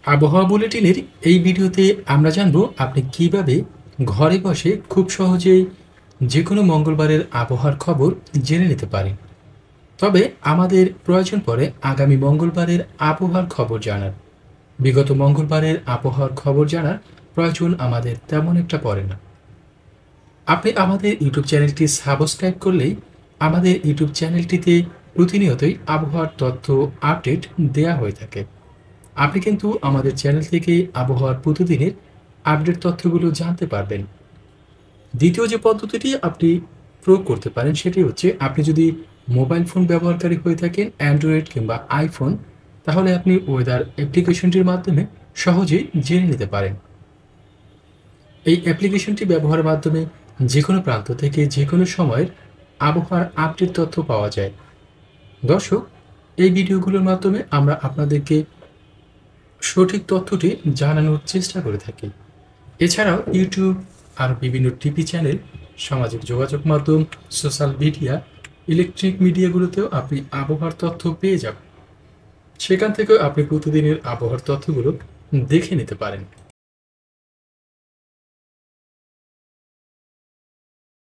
আবহাওয়া বুলেটিনের এই ভিডিওতে আমরা জানব আপনি কিভাবে ঘরে বসে খুব সহজেই যে কোনো মঙ্গলবারের আবহাওয়ার খবর জেনে নিতে পারেন। তবে আমাদের প্রয়োজন পড়ে আগামী মঙ্গলবারের আবহাওয়ার খবর জানার। বিগত মঙ্গলবারের আবহাওয়ার খবর জানার প্রয়োজন আমাদের তেমন একটা পড়ে না। আপনি আমাদের ইউটিউব চ্যানেলটি সাবস্ক্রাইব করলেই আমাদের ইউটিউব চ্যানেলটিতে প্রতিনিয়তই আবহাওয়ার তথ্য আপডেট দেয়া হয়ে থাকে। আপনি কিন্তু আমাদের চ্যানেল থেকে আবহাওয়ার প্রতিদিনের আপডেট তথ্যগুলো জানতে পারবেন। দ্বিতীয় যে পদ্ধতিটি আপনি প্রয়োগ করতে পারেন সেটি হচ্ছে, আপনি যদি মোবাইল ফোন ব্যবহারকারী হয়ে থাকেন, অ্যান্ড্রয়েড কিংবা আইফোন, তাহলে আপনি ওয়েদার অ্যাপ্লিকেশনটির মাধ্যমে সহজেই জেনে নিতে পারেন। এই অ্যাপ্লিকেশনটি ব্যবহারের মাধ্যমে যে কোনো প্রান্ত থেকে যে কোনো সময়ের আবহাওয়ার আপডেট তথ্য পাওয়া যায়। দর্শক, এই ভিডিওগুলোর মাধ্যমে আমরা আপনাদেরকে সঠিক তথ্যটি জানানোর চেষ্টা করে থাকি। এছাড়াও ইউটিউব আর বিভিন্ন টিভি চ্যানেল, সামাজিক যোগাযোগ মাধ্যম, সোশ্যাল মিডিয়া, ইলেকট্রিক মিডিয়াগুলোতেও আপনি আবহাওয়ার তথ্য পেয়ে যাবেন। সেখান থেকেও আপনি প্রতিদিনের আবহাওয়ার তথ্যগুলো দেখে নিতে পারেন।